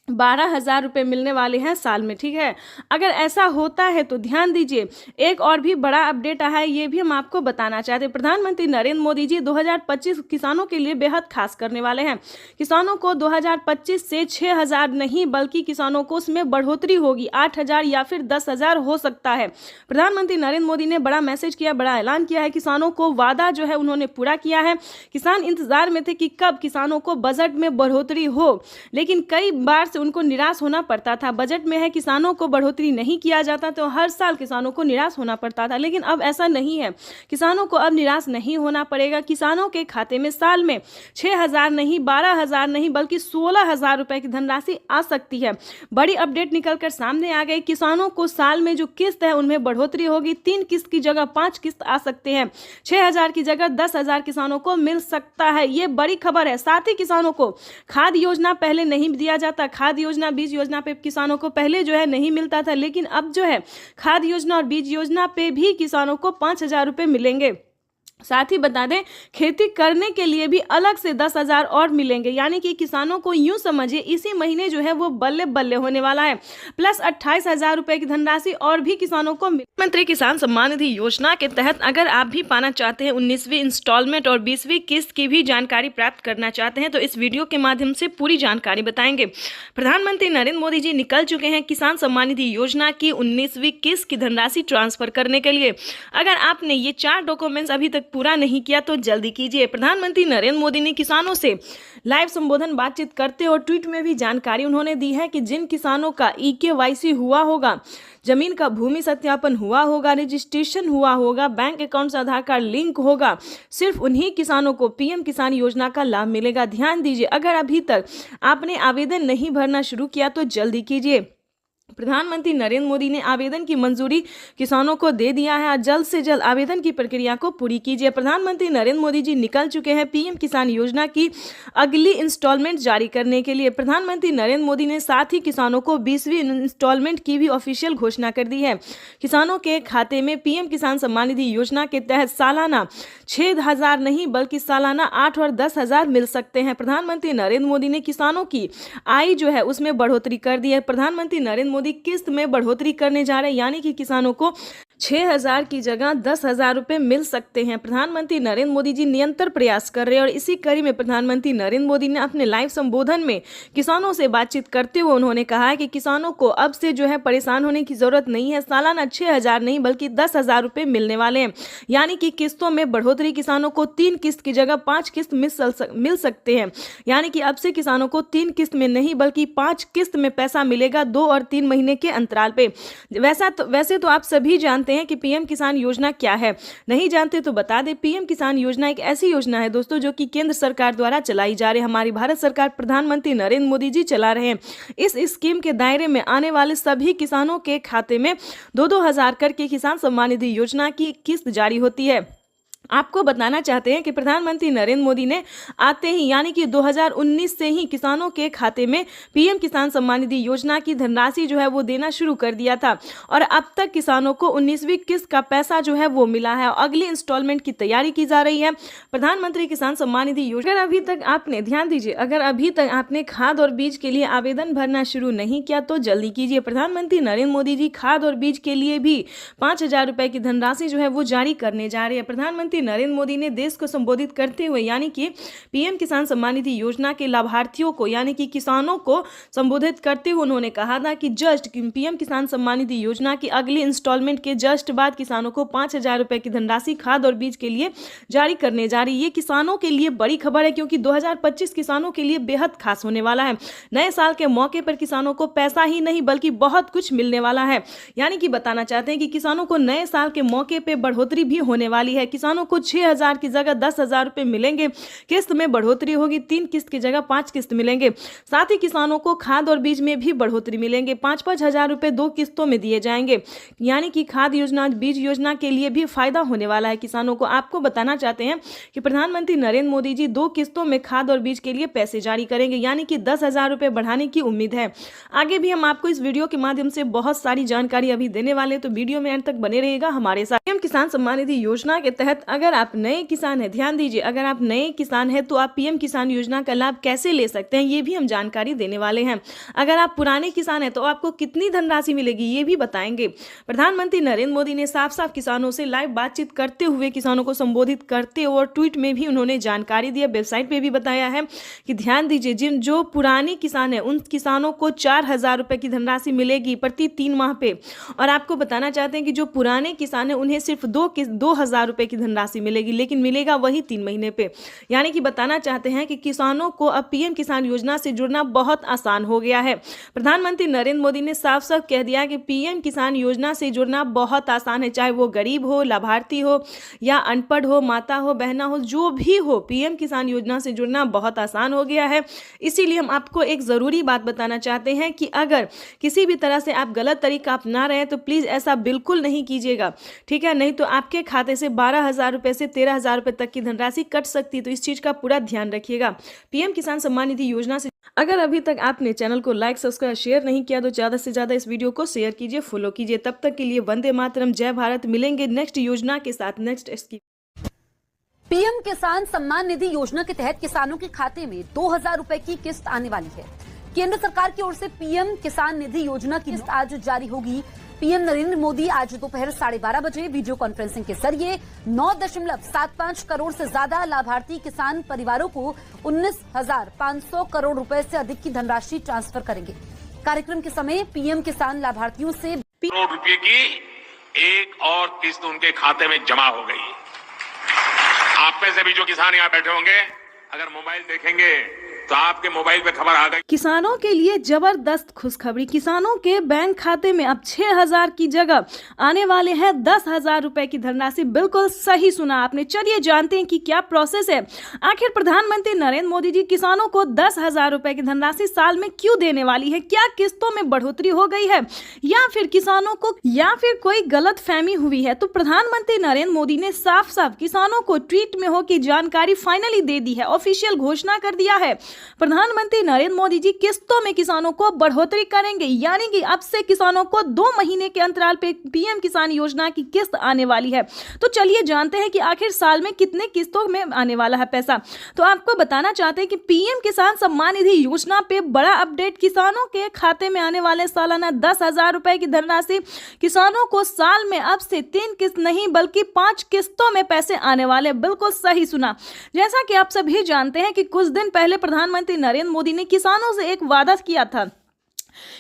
12,000 रुपये मिलने वाले हैं साल में, ठीक है। अगर ऐसा होता है तो ध्यान दीजिए, एक और भी बड़ा अपडेट आया है, ये भी हम आपको बताना चाहते हैं। प्रधानमंत्री नरेंद्र मोदी जी 2025 किसानों के लिए बेहद खास करने वाले हैं। किसानों को 2025 से 6,000 नहीं बल्कि किसानों को उसमें बढ़ोतरी होगी, 8,000 या फिर 10,000 हो सकता है। प्रधानमंत्री नरेंद्र मोदी ने बड़ा मैसेज किया, बड़ा ऐलान किया है। किसानों को वादा जो है उन्होंने पूरा किया है। किसान इंतजार में थे कि कब किसानों को बजट में बढ़ोतरी हो, लेकिन कई बार से उनको निराश होना पड़ता था। बजट में है किसानों को बढ़ोतरी नहीं किया जाता तो हर साल किसानों को निराश होना पड़ता था, लेकिन अब ऐसा नहीं है। किसानों को अब निराश नहीं होना पड़ेगा। किसानों के खाते में साल में 6,000 नहीं, 12,000 नहीं, बल्कि 16,000 रुपए की धनराशि आ सकती है। बड़ी अपडेट निकलकर सामने आ गई। किसानों को साल में जो किस्त है उनमें बढ़ोतरी होगी। 3 किस्त की जगह 5 किस्त आ सकते हैं। 6,000 की जगह 10,000 किसानों को मिल सकता है। ये बड़ी खबर है। साथ ही किसानों को खाद योजना पहले नहीं दिया जाता। खाद योजना, बीज योजना पे किसानों को पहले जो है नहीं मिलता था, लेकिन अब जो है खाद योजना और बीज योजना पे भी किसानों को 5,000 रुपए मिलेंगे। साथ ही बता दें, खेती करने के लिए भी अलग से 10,000 और मिलेंगे। यानी कि किसानों को यूं समझिए इसी महीने जो है वो बल्ले बल्ले होने वाला है। प्लस 28,000 रुपए की धनराशि और भी किसानों को प्रधानमंत्री किसान सम्मान निधि योजना के तहत अगर आप भी पाना चाहते हैं 19वीं इंस्टॉलमेंट और 20वीं किस्त की भी जानकारी प्राप्त करना चाहते हैं तो इस वीडियो के माध्यम से पूरी जानकारी बताएंगे। प्रधानमंत्री नरेंद्र मोदी जी निकल चुके हैं किसान सम्मान निधि योजना की 19वीं किस्त की धनराशि ट्रांसफर करने के लिए। अगर आपने ये 4 डॉक्यूमेंट्स अभी तक पूरा नहीं किया तो जल्दी कीजिए। प्रधानमंत्री नरेंद्र मोदी ने किसानों से लाइव संबोधन बातचीत करते और ट्वीट में भी जानकारी उन्होंने दी है कि जिन किसानों का EKYC हुआ होगा, जमीन का भूमि सत्यापन हुआ होगा, रजिस्ट्रेशन हुआ होगा, बैंक अकाउंट से आधार कार्ड लिंक होगा, सिर्फ उन्हीं किसानों को PM किसान योजना का लाभ मिलेगा। ध्यान दीजिए, अगर अभी तक आपने आवेदन नहीं भरना शुरू किया तो जल्दी कीजिए। प्रधानमंत्री नरेंद्र मोदी ने आवेदन की मंजूरी किसानों को दे दिया है। जल्द से जल्द आवेदन की प्रक्रिया को पूरी कीजिए। प्रधानमंत्री नरेंद्र मोदी जी निकल चुके हैं PM किसान योजना की अगली इंस्टॉलमेंट जारी करने के लिए। प्रधानमंत्री नरेंद्र मोदी ने साथ ही किसानों को 20वीं इंस्टॉलमेंट की भी ऑफिशियल घोषणा कर दी है। किसानों के खाते में PM किसान सम्मान निधि योजना के तहत सालाना 6,000 नहीं बल्कि सालाना 8 और 10,000 मिल सकते हैं। प्रधानमंत्री नरेंद्र मोदी ने किसानों की आय जो है उसमें बढ़ोतरी कर दी है। प्रधानमंत्री नरेंद्र मोदी किस्त में बढ़ोतरी करने जा रहे हैं, यानी कि किसानों को 6,000 की जगह 10,000 रुपए मिल सकते हैं। प्रधानमंत्री नरेंद्र मोदी जी निरंतर प्रयास कर रहे हैं और इसी कड़ी में प्रधानमंत्री नरेंद्र मोदी ने अपने लाइव संबोधन में किसानों से बातचीत करते हुए उन्होंने कहा है कि किसानों को अब से जो है परेशान होने की जरूरत नहीं है। सालाना 6,000 नहीं बल्कि 10,000 रुपए मिलने वाले हैं। यानी कि किस्तों में बढ़ोतरी, किसानों को 3 किस्त की जगह 5 किस्त मिल सकते हैं। यानी कि अब से किसानों को 3 किस्त में नहीं बल्कि 5 किस्त में पैसा मिलेगा 2 और 3 महीने के अंतराल पे। वैसे तो आप सभी जानते हैं कि PM किसान योजना क्या है। नहीं जानते तो बता दें, PM किसान योजना एक ऐसी योजना है दोस्तों जो कि केंद्र सरकार द्वारा चलाई जा रही है। हमारी भारत सरकार प्रधानमंत्री नरेंद्र मोदी जी चला रहे हैं। इस स्कीम के दायरे में आने वाले सभी किसानों के खाते में 2-2 हज़ार करके किसान सम्मान निधि योजना की किस्त जारी होती है। आपको बताना चाहते हैं कि प्रधानमंत्री नरेंद्र मोदी ने आते ही यानी कि 2019 से ही किसानों के खाते में PM किसान सम्मान निधि योजना की धनराशि जो है वो देना शुरू कर दिया था और अब तक किसानों को 19वीं किस्त का पैसा जो है वो मिला है और अगली इंस्टॉलमेंट की तैयारी की जा रही है। प्रधानमंत्री किसान सम्मान निधि योजना, अगर अभी तक आपने ध्यान दीजिए, अगर अभी तक आपने खाद और बीज के लिए आवेदन भरना शुरू नहीं किया तो जल्दी कीजिए। प्रधानमंत्री नरेंद्र मोदी जी खाद और बीज के लिए भी 5,000 रुपए की धनराशि जो है वो जारी करने जा रहे हैं। प्रधानमंत्री नरेंद्र मोदी ने देश को संबोधित करते हुए यानी कि PM किसान सम्मान निधि योजना के लाभार्थियों को यानी कि किसानों को संबोधित करते हुए उन्होंने कहा था कि जस्ट PM किसान सम्मान निधि योजना की अगली इंस्टॉलमेंट के जस्ट बाद किसानों को 5,000 रुपए की धनराशि खाद और बीज के लिए जारी करने जा रही है। ये किसानों के लिए बड़ी खबर है क्योंकि 2025 किसानों के लिए बेहद खास होने वाला है। नए साल के मौके पर किसानों को पैसा ही नहीं बल्कि बहुत कुछ मिलने वाला है। यानी कि बताना चाहते हैं कि किसानों को नए साल के मौके पर बढ़ोतरी भी होने वाली है। किसानों को 6,000 की जगह 10,000 रुपए मिलेंगे। किस्त में बढ़ोतरी होगी, 3 किस्त की जगह 5 किस्त मिलेंगे। साथ ही किसानों को खाद और बीज में भी बढ़ोतरी मिलेंगे। 5-5 हज़ार रुपए 2 किस्तों में दिए जाएंगे। यानी कि खाद योजना, बीज योजना के लिए भी फायदा होने वाला है किसानों को। आपको बताना चाहते हैं कि प्रधानमंत्री नरेंद्र मोदी जी 2 किस्तों में खाद और बीज के लिए पैसे जारी करेंगे, यानी कि 10,000 रुपए बढ़ाने की उम्मीद है। आगे भी हम आपको इस वीडियो के माध्यम से बहुत सारी जानकारी अभी देने वाले हैं, तो वीडियो में अंत तक बने रहेगा हमारे साथ। PM किसान सम्मान निधि योजना के तहत अगर आप नए किसान है, ध्यान दीजिए, अगर आप नए किसान हैं तो आप PM किसान योजना का लाभ कैसे ले सकते हैं ये भी हम जानकारी देने वाले हैं। अगर आप पुराने किसान हैं तो आपको कितनी धनराशि मिलेगी ये भी बताएंगे। प्रधानमंत्री नरेंद्र मोदी ने साफ साफ किसानों से लाइव बातचीत करते हुए किसानों को संबोधित करते और ट्वीट में भी उन्होंने जानकारी दी, वेबसाइट पे भी बताया है कि ध्यान दीजिए, जो पुराने किसान हैं उन किसानों को 4,000 रुपए की धनराशि मिलेगी प्रति 3 माह पे। और आपको बताना चाहते हैं कि जो पुराने किसान हैं उन्हें सिर्फ 2,000 रुपए की धनराशि धनराशि मिलेगी, लेकिन मिलेगा वही 3 महीने पे। यानी कि बताना चाहते हैं कि किसानों को अब पीएम किसान योजना से जुड़ना बहुत आसान हो गया है। प्रधानमंत्री नरेंद्र मोदी ने साफ साफ कह दिया कि पीएम किसान योजना से जुड़ना बहुत आसान है, चाहे वो गरीब हो, लाभार्थी हो या अनपढ़ हो, माता हो, बहना हो, जो भी हो, पीएम किसान योजना से जुड़ना बहुत आसान हो गया है। इसीलिए हम आपको एक ज़रूरी बात बताना चाहते हैं कि अगर किसी भी तरह से आप गलत तरीका अपना रहे हैं तो प्लीज़ ऐसा बिल्कुल नहीं कीजिएगा, ठीक है? नहीं तो आपके खाते से 12,000 रुपये से 13,000 रुपये तक की धनराशि कट सकती है। तो इस चीज़ का पूरा ध्यान रखिएगा। पीएम किसान सम्मान निधि योजना से अगर अभी तक आपने चैनल को लाइक, सब्सक्राइब, शेयर नहीं किया तो ज़्यादा से ज़्यादा इस वीडियो को शेयर कीजिए, फॉलो कीजिए। तब तक के लिए वंदे मातरम, जय भारत। मिलेंगे नेक्स्ट योजना के साथ, नेक्स्ट स्कीम। पीएम किसान सम्मान निधि योजना के तहत किसानों के खाते में 2,000 रुपए की किस्त आने वाली है। केंद्र सरकार की ओर से पीएम किसान निधि योजना की किस्त आज जारी होगी। पीएम नरेंद्र मोदी आज दोपहर 12:30 बजे वीडियो कॉन्फ्रेंसिंग के जरिए 9.75 करोड़ से ज्यादा लाभार्थी किसान परिवारों को 19,500 करोड़ रुपए से अधिक की धनराशि ट्रांसफर करेंगे। कार्यक्रम के समय पीएम किसान लाभार्थियों से करोड़ रुपए की एक और किस्त उनके खाते में जमा हो गई। आप में से भी जो किसान यहाँ बैठे होंगे, अगर मोबाइल देखेंगे तो आपके मोबाइल पे खबर आ गई। किसानों के लिए जबरदस्त खुशखबरी। किसानों के बैंक खाते में अब 6,000 की जगह आने वाले हैं 10,000 रुपए की धनराशि। बिल्कुल सही सुना आपने। चलिए जानते हैं कि क्या प्रोसेस है। आखिर प्रधानमंत्री नरेंद्र मोदी जी किसानों को 10,000 रुपए की धनराशि साल में क्यों देने वाली है? क्या किस्तों में बढ़ोतरी हो गई है या फिर किसानों को कोई गलत फहमी हुई है? तो प्रधानमंत्री नरेंद्र मोदी ने साफ साफ किसानों को ट्वीट में हो की जानकारी फाइनली दे दी है, ऑफिशियल घोषणा कर दिया है। प्रधानमंत्री नरेंद्र मोदी जी किस्तों में किसानों को बढ़ोतरी करेंगे, यानी कि अब से किसानों को 2 महीने के अंतराल पे पीएम किसान योजना की किस्त आने वाली है। तो चलिए जानते हैं कि आखिर साल में कितने किस्तों में आने वाला है पैसा। तो आपको बताना चाहते हैं कि पीएम किसान सम्मान निधि योजना पे बड़ा अपडेट। किसानों के खाते में आने वाले सालाना 10,000 रुपए की धनराशि किसानों को साल में अब से 3 किस्त नहीं बल्कि 5 किस्तों में पैसे आने वाले। बिल्कुल सही सुना। जैसा कि आप सभी जानते हैं कि कुछ दिन पहले प्रधानमंत्री नरेंद्र मोदी ने किसानों से एक वादा किया था।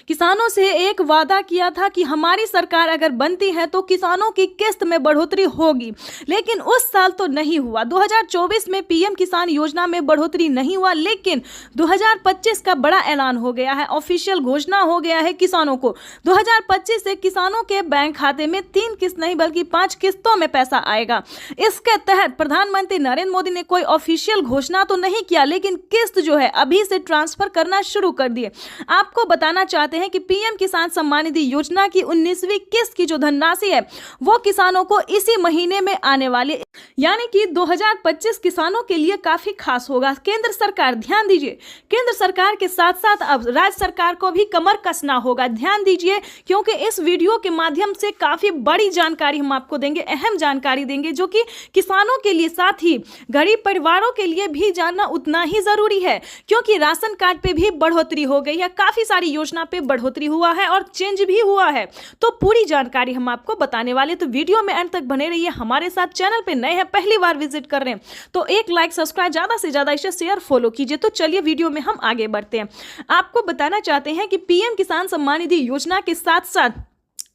किसानों से एक वादा किया था कि हमारी सरकार अगर बनती है तो किसानों की किस्त में बढ़ोतरी होगी, लेकिन उस साल तो नहीं हुआ। 2024 में पीएम किसान योजना में बढ़ोतरी नहीं हुआ, लेकिन 2025 का बड़ा ऐलान हो गया है, ऑफिशियल घोषणा हो गया है किसानों को। 2025 से किसानों के बैंक खाते में 3 किस्त नहीं बल्कि 5 किस्तों में पैसा आएगा। इसके तहत प्रधानमंत्री नरेंद्र मोदी ने कोई ऑफिशियल घोषणा तो नहीं किया, लेकिन किस्त जो है अभी से ट्रांसफर करना शुरू कर दिए। आपको बताना चाहते हैं कि पीएम किसान सम्मान निधि योजना की 19वीं किस्त की जो धनराशि है वो किसानों को इसी महीने में आने वाली, यानी कि 2025 किसानों के लिए काफी खास होगा। केंद्र सरकार, ध्यान दीजिए, केंद्र सरकार के साथ साथ अब राज्य सरकार को भी कमर कसना होगा। ध्यान दीजिए, क्योंकि इस वीडियो के माध्यम से काफी बड़ी जानकारी हम आपको देंगे, अहम जानकारी देंगे, जो कि किसानों के लिए साथ ही गरीब परिवारों के लिए भी जानना उतना ही जरूरी है, क्योंकि राशन कार्ड पे भी बढ़ोतरी हो गई है, काफी सारी योजना पे बढ़ोतरी हुआ है और चेंज भी हुआ है। तो पूरी जानकारी हम आपको बताने वाले, तो वीडियो में अंत तक बने रहिए हमारे साथ। चैनल पे नए हैं, पहली बार विजिट कर रहे हैं तो एक लाइक, सब्सक्राइब, ज्यादा से ज्यादा इसे शेयर, फॉलो कीजिए। तो चलिए वीडियो में हम आगे बढ़ते हैं। आपको बताना चाहते हैं कि पीएम किसान सम्मान निधि योजना के साथ साथ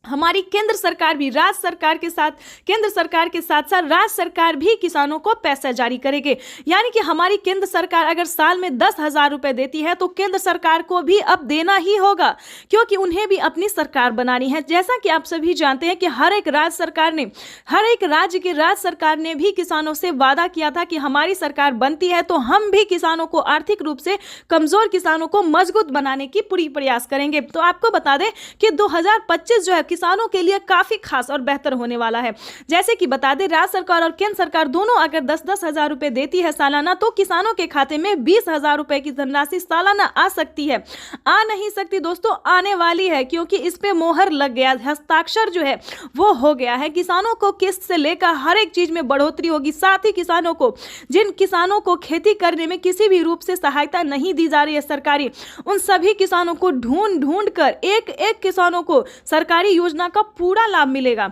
हमारी केंद्र सरकार भी राज्य सरकार के साथ, केंद्र सरकार के साथ साथ राज्य सरकार भी किसानों को पैसा जारी करेंगे। यानी कि हमारी केंद्र सरकार अगर साल में 10,000 रुपए देती है तो केंद्र सरकार को भी अब देना ही होगा, क्योंकि उन्हें भी अपनी सरकार बनानी है। जैसा कि आप सभी जानते हैं कि हर एक राज्य की राज्य सरकार ने भी किसानों से वादा किया था कि हमारी सरकार बनती है तो हम भी किसानों को, आर्थिक रूप से कमजोर किसानों को मजबूत बनाने की पूरी प्रयास करेंगे। तो आपको बता दें कि 2025 जो है किसानों के लिए काफी खास और बेहतर होने वाला है। जैसे कि बता दें, राज्य सरकार और केंद्र सरकार दोनों अगर 10-10 हजार रुपए देती है सालाना, तो किसानों के खाते में 20,000 रुपए की धनराशि सालाना आ सकती है। आ नहीं सकती दोस्तों, आने वाली है, क्योंकि इस पे मोहर लग गया, हस्ताक्षर जो है वो हो गया है। किसानों को किस्त से लेकर हर एक चीज में बढ़ोतरी होगी। साथ ही किसानों को, जिन किसानों को खेती करने में किसी भी रूप से सहायता नहीं दी जा रही है सरकारी, उन सभी किसानों को ढूंढ कर एक एक किसानों को सरकारी योजना का पूरा लाभ मिलेगा।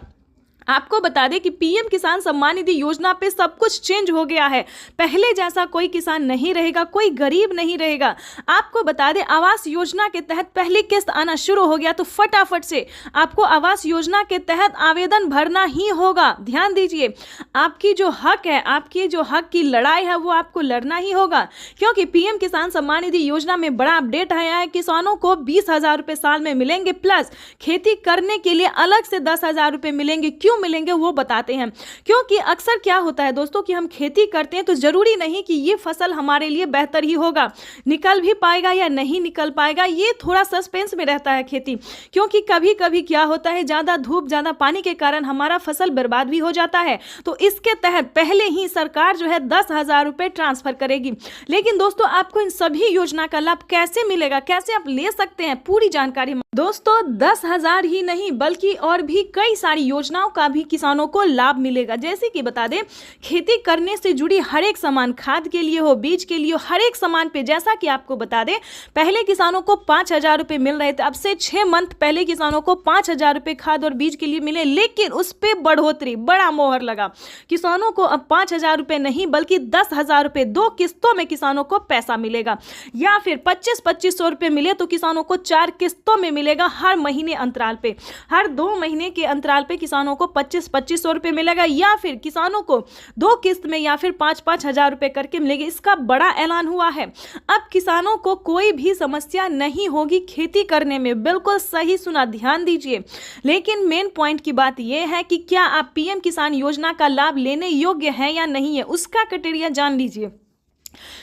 आपको बता दें कि पीएम किसान सम्मान निधि योजना पे सब कुछ चेंज हो गया है। पहले जैसा कोई किसान नहीं रहेगा, कोई गरीब नहीं रहेगा। आपको बता दें आवास योजना के तहत पहली किस्त आना शुरू हो गया, तो फटाफट से आपको आवास योजना के तहत आवेदन भरना ही होगा। ध्यान दीजिए, आपकी जो हक है, आपकी जो हक की लड़ाई है वो आपको लड़ना ही होगा, क्योंकि पीएम किसान सम्मान निधि योजना में बड़ा अपडेट आया है। किसानों को 20,000 रुपए साल में मिलेंगे, प्लस खेती करने के लिए अलग से 10,000 रुपए मिलेंगे। क्यों मिलेंगे वो बताते हैं। क्योंकि अक्सर क्या होता है दोस्तों कि हम खेती करते हैं तो जरूरी नहीं कि ये फसल हमारे लिए बेहतर ही होगा, निकल भी पाएगा या नहीं निकल पाएगा, ये थोड़ा सस्पेंस में रहता है खेती। क्योंकि कभी कभी क्या होता है, ज्यादा धूप ज्यादा पानी के कारण हमारा फसल बर्बाद भी हो जाता है। तो इसके तहत पहले ही सरकार जो है 10,000 रुपए ट्रांसफर करेगी। लेकिन दोस्तों आपको इन सभी योजना का लाभ कैसे मिलेगा, कैसे आप ले सकते हैं, पूरी जानकारी दोस्तों 10,000 ही नहीं बल्कि और भी कई सारी योजनाओं का भी किसानों को लाभ मिलेगा। जैसे कि बता दें, खेती करने से जुड़ी हर एक सामान, खाद के लिए हो, बीज के लिए हो, हर एक सामान पे जैसा कि आपको बता दें पहले किसानों को 5,000 रुपए मिल रहे थे, अब से 6 मंथ पहले किसानों को 5,000 रुपए खाद और बीज के लिए मिले। लेकिन उस पर बढ़ोतरी, बड़ा मोहर लगा। किसानों को अब 5,000 रुपए नहीं बल्कि 10,000 रुपए 2 किस्तों में किसानों को पैसा मिलेगा, या फिर 25-2500 रुपए मिले तो किसानों को 4 किस्तों में मिलेगा। हर महीने अंतराल पे, हर 2 महीने के अंतराल पे किसानों को 25-2500 रुपए मिलेगा, या फिर किसानों को 2 किस्त में या फिर 5-5 हजार रुपए करके मिलेगी। इसका बड़ा ऐलान हुआ है। अब किसानों को कोई भी समस्या नहीं होगी खेती करने में। बिल्कुल सही सुना, ध्यान दीजिए। लेकिन मेन पॉइंट की बात यह है कि क्या आप पीएम किसान योजना का लाभ लेने योग्य हैं या नहीं है, उसका क्राइटेरिया जान लीजिए।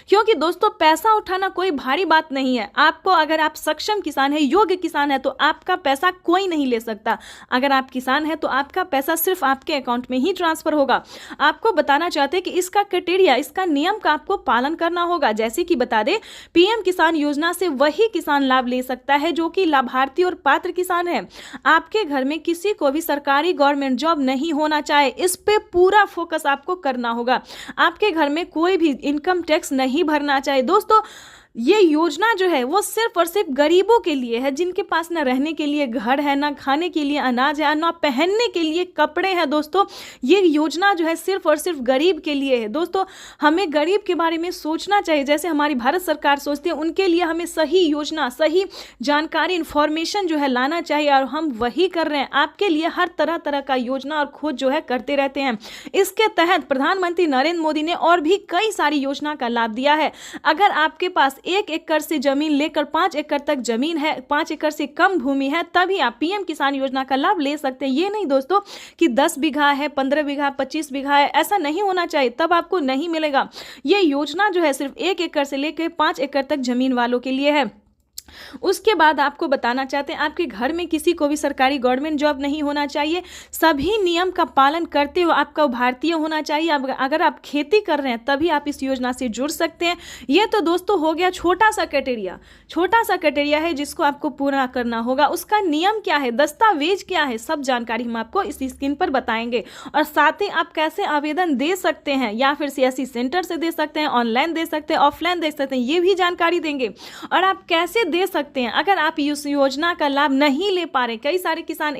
क्योंकि दोस्तों पैसा उठाना कोई भारी बात नहीं है। आपको अगर आप सक्षम किसान है, योग्य किसान है, तो आपका पैसा कोई नहीं ले सकता। अगर आप किसान है तो आपका पैसा सिर्फ आपके अकाउंट में ही ट्रांसफर होगा। आपको बताना चाहते हैं कि इसका क्राइटेरिया, इसका नियम का आपको पालन करना होगा। जैसे कि बता दें, पीएम किसान योजना से वही किसान लाभ ले सकता है जो कि लाभार्थी और पात्र किसान है। आपके घर में किसी को भी सरकारी गवर्नमेंट जॉब नहीं होना चाहे, इस पे पूरा फोकस आपको करना होगा। आपके घर में कोई भी इनकम टैक्स नहीं भरना चाहिए। दोस्तों ये योजना जो है वो सिर्फ और सिर्फ गरीबों के लिए है, जिनके पास ना रहने के लिए घर है, ना खाने के लिए अनाज है, ना पहनने के लिए कपड़े हैं। दोस्तों ये योजना जो है सिर्फ और सिर्फ गरीब के लिए है। दोस्तों हमें गरीब के बारे में सोचना चाहिए, जैसे हमारी भारत सरकार सोचती है। उनके लिए हमें सही योजना, सही जानकारी, इंफॉर्मेशन जो है लाना चाहिए, और हम वही कर रहे हैं। आपके लिए हर तरह तरह का योजना और खोज जो है करते रहते हैं। इसके तहत प्रधानमंत्री नरेंद्र मोदी ने और भी कई सारी योजना का लाभ दिया है। अगर आपके पास 1 एकड़ से जमीन लेकर 5 एकड़ तक जमीन है, 5 एकड़ से कम भूमि है, तभी आप पीएम किसान योजना का लाभ ले सकते हैं। ये नहीं दोस्तों कि 10 बीघा है, 15 बीघा, 25 बीघा है, ऐसा नहीं होना चाहिए, तब आपको नहीं मिलेगा। ये योजना जो है सिर्फ 1 एकड़ से लेकर 5 एकड़ तक जमीन वालों के लिए है। उसके बाद आपको बताना चाहते हैं, आपके घर में किसी को भी सरकारी गवर्नमेंट जॉब नहीं होना चाहिए। सभी नियम का पालन करते हुए आपका भारतीय होना चाहिए। अगर आप खेती कर रहे हैं तभी आप इस योजना से जुड़ सकते हैं। ये तो दोस्तों हो गया छोटा सा क्राइटेरिया है जिसको आपको पूरा करना होगा। उसका नियम क्या है, दस्तावेज क्या है, सब जानकारी हम आपको इस स्क्रीन पर बताएंगे। और साथ ही आप कैसे आवेदन दे सकते हैं, या फिर सीएससी सेंटर से दे सकते हैं, ऑनलाइन दे सकते हैं, ऑफलाइन दे सकते हैं, ये भी जानकारी देंगे। और आप कैसे दे सकते हैं अगर आप इस योजना का लाभ नहीं ले पा रहे। कई सारे किसान,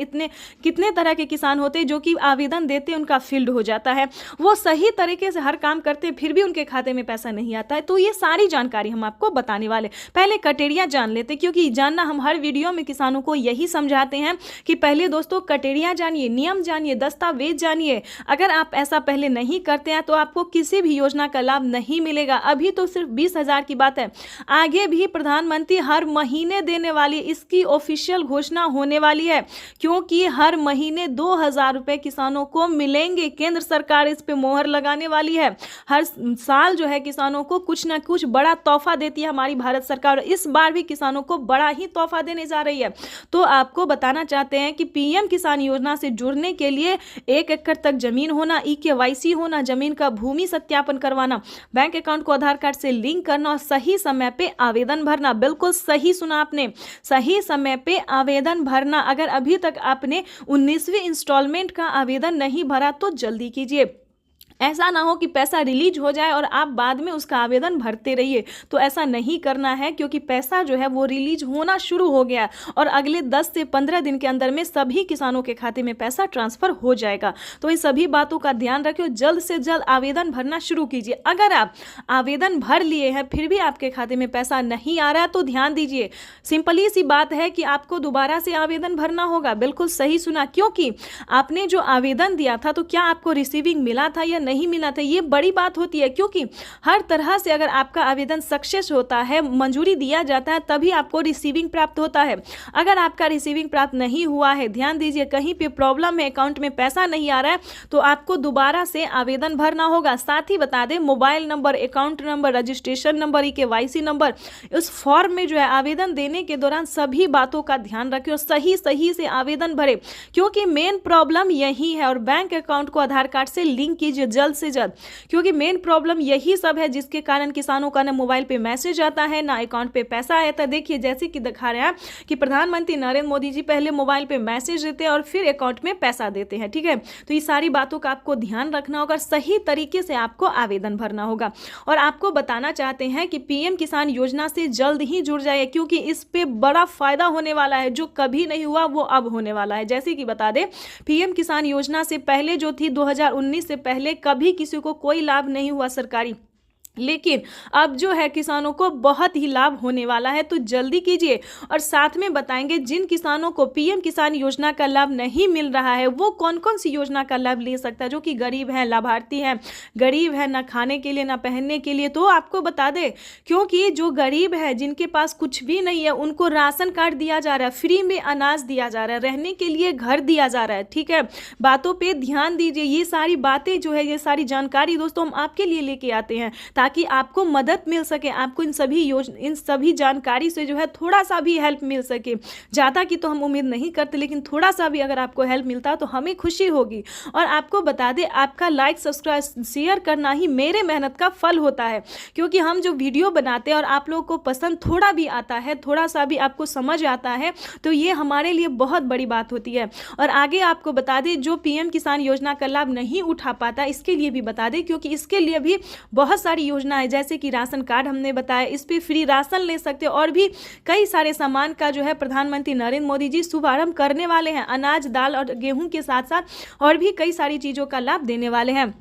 कितने तरह के किसान होते हैं जो कि आवेदन देते उनका फील्ड हो जाता है, वो सही तरीके से हर काम करते फिर भी उनके खाते में पैसा नहीं आता है। तो ये सारी जानकारी हम आपको बताने वाले। पहले क्राइटेरिया जान लेते, क्योंकि जानना हम हर वीडियो में किसानों को यही समझाते हैं कि पहले दोस्तों क्राइटेरिया जानिए, नियम जानिए, दस्तावेज जानिए। अगर आप ऐसा पहले नहीं करते हैं तो आपको किसी भी योजना का लाभ नहीं मिलेगा। अभी तो सिर्फ 20,000 की बात है, आगे भी प्रधानमंत्री हर महीने देने वाली, इसकी ऑफिशियल घोषणा होने वाली है, क्योंकि हर महीने 2,000 रुपए किसानों को मिलेंगे। केंद्र सरकार इस पे मोहर लगाने वाली है। हर साल जो है किसानों को कुछ ना कुछ बड़ा तोहफा देती है हमारी भारत सरकार। इस बार भी किसानों को बड़ा ही तोहफा देने जा रही है। तो आपको बताना चाहते हैं कि पीएम किसान योजना से जुड़ने के लिए 1 एकड़ तक जमीन होना, EKYC होना, जमीन का भूमि सत्यापन करवाना, बैंक अकाउंट को आधार कार्ड से लिंक करना और सही समय पे आवेदन भरना। बिल्कुल सही सुना आपने, सही समय पे आवेदन भरना। अगर अभी तक आपने 19वीं इंस्टॉलमेंट का आवेदन नहीं भरा तो जल्दी कीजिए। ऐसा ना हो कि पैसा रिलीज हो जाए और आप बाद में उसका आवेदन भरते रहिए। तो ऐसा नहीं करना है, क्योंकि पैसा जो है वो रिलीज होना शुरू हो गया और अगले 10 से 15 दिन के अंदर में सभी किसानों के खाते में पैसा ट्रांसफर हो जाएगा। तो इन सभी बातों का ध्यान रखिए, जल्द से जल्द आवेदन भरना शुरू कीजिए। अगर आप आवेदन भर लिए हैं फिर भी आपके खाते में पैसा नहीं आ रहा है तो ध्यान दीजिए, सिंपली सी बात है कि आपको दोबारा से आवेदन भरना होगा। बिल्कुल सही सुना, क्योंकि आपने जो आवेदन दिया था तो क्या आपको रिसीविंग मिला था या नहीं मिला था, ये बड़ी बात होती है। क्योंकि हर तरह से अगर आपका आवेदन सक्सेस होता है, मंजूरी दिया जाता है, तभी आपको रिसीविंग प्राप्त होता है। अगर आपका रिसीविंग प्राप्त नहीं हुआ है, ध्यान दीजिए, कहीं पे प्रॉब्लम है, अकाउंट में पैसा नहीं आ रहा है, तो आपको दोबारा से आवेदन भरना होगा। साथ ही बता दें, mobile number, account number, registration number, KYC number, उस फॉर्म में जो है आवेदन देने के दौरान सभी बातों का ध्यान रखें और सही से आवेदन भरें, क्योंकि मेन प्रॉब्लम यही है। और बैंक अकाउंट को आधार कार्ड से लिंक कीजिए जल्द से जल्द, क्योंकि मेन प्रॉब्लम यही सब है जिसके कारण किसानों का ना मोबाइल पे मैसेज आता है, ना अकाउंट पे पैसा आता है। देखिए, जैसे कि दिखा रहे हैं कि प्रधानमंत्री नरेंद्र मोदी जी पहले मोबाइल पे मैसेज देते हैं और फिर अकाउंट में पैसा देते हैं, ठीक है। तो ये सारी बातों का आपको ध्यान रखना होगा, सही तरीके से आपको आवेदन भरना होगा। और आपको बताना चाहते हैं कि PM किसान योजना से जल्द ही जुड़ जाइए, क्योंकि इस पे बड़ा फायदा होने वाला है, जो कभी नहीं हुआ वो अब होने वाला है। जैसे कि बता दें, PM किसान योजना से पहले जो थी 2019 से पहले कभी किसी को कोई लाभ नहीं हुआ सरकारी, लेकिन अब जो है किसानों को बहुत ही लाभ होने वाला है। तो जल्दी कीजिए। और साथ में बताएंगे जिन किसानों को PM किसान योजना का लाभ नहीं मिल रहा है वो कौन कौन सी योजना का लाभ ले सकता है, जो कि गरीब है, लाभार्थी है, गरीब है, ना खाने के लिए ना पहनने के लिए। तो आपको बता दें, क्योंकि जो गरीब है, जिनके पास कुछ भी नहीं है, उनको राशन कार्ड दिया जा रहा है, फ्री में अनाज दिया जा रहा है, रहने के लिए घर दिया जा रहा है, ठीक है। बातों पर ध्यान दीजिए। ये सारी बातें जो है, ये सारी जानकारी दोस्तों हम आपके लिए लेके आते हैं ताकि आपको मदद मिल सके, आपको इन सभी जानकारी से जो है थोड़ा सा भी हेल्प मिल सके। ज़्यादा की तो हम उम्मीद नहीं करते, लेकिन थोड़ा सा भी अगर आपको हेल्प मिलता तो हमें खुशी होगी। और आपको बता दें, आपका लाइक, सब्सक्राइब, शेयर करना ही मेरे मेहनत का फल होता है, क्योंकि हम जो वीडियो बनाते हैं और आप लोगों को पसंद थोड़ा भी आता है, थोड़ा सा भी आपको समझ आता है, तो ये हमारे लिए बहुत बड़ी बात होती है। और आगे आपको बता दें, जो PM किसान योजना का लाभ नहीं उठा पाता, इसके लिए भी बता दें, क्योंकि इसके लिए भी बहुत सारी योजना है, जैसे कि राशन कार्ड हमने बताया, इस पे फ्री राशन ले सकते हैं, और भी कई सारे सामान का जो है प्रधानमंत्री नरेंद्र मोदी जी शुभारंभ करने वाले हैं। अनाज, दाल और गेहूं के साथ साथ और भी कई सारी चीज़ों का लाभ देने वाले हैं।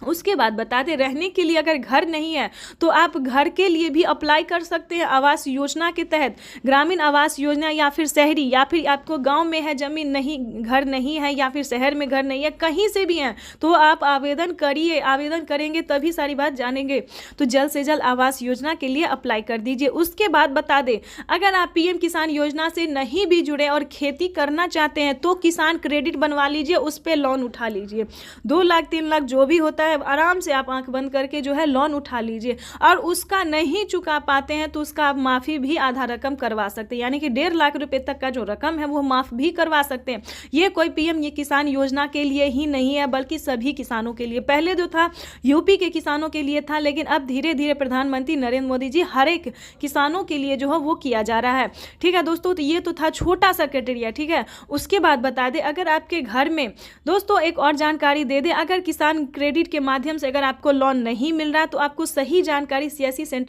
उसके बाद बता दें, रहने के लिए अगर घर नहीं है तो आप घर के लिए भी अप्लाई कर सकते हैं आवास योजना के तहत, ग्रामीण आवास योजना, या फिर शहरी, या फिर आपको गांव में है जमीन नहीं, घर नहीं है, या फिर शहर में घर नहीं है, कहीं से भी हैं तो आप आवेदन करिए। आवेदन करेंगे तभी सारी बात जानेंगे। तो जल्द से जल्द आवास योजना के लिए अप्लाई कर दीजिए। उसके बाद बता दें, अगर आप PM किसान योजना से नहीं भी जुड़े और खेती करना चाहते हैं तो किसान क्रेडिट बनवा लीजिए, उस पर लोन उठा लीजिए। 2 लाख 3 लाख जो भी होता है, आराम से आप आंख बंद करके जो है लोन उठा लीजिए। और उसका नहीं चुका पाते हैं तो उसका आप माफ़ी भी आधा रकम करवा सकते हैं, यानी कि 1.5 लाख रुपए तक का जो रकम है वो माफ़ भी करवा सकते हैं। ये कोई PM ये किसान योजना के लिए ही नहीं है, बल्कि सभी किसानों के लिए। पहले जो था UP के किसानों के लिए था, लेकिन अब धीरे धीरे प्रधानमंत्री नरेंद्र मोदी जी हर एक किसानों के लिए जो है वो किया जा रहा है, ठीक है दोस्तों। तो ये तो था छोटा सा क्राइटेरिया, ठीक है। उसके बाद बता दें, अगर आपके घर में दोस्तों एक और जानकारी दे दें, अगर किसान क्रेडिट के माध्यम से अगर आपको लोन नहीं मिल रहा है तो आपको सही जानकारी CSC सेंटर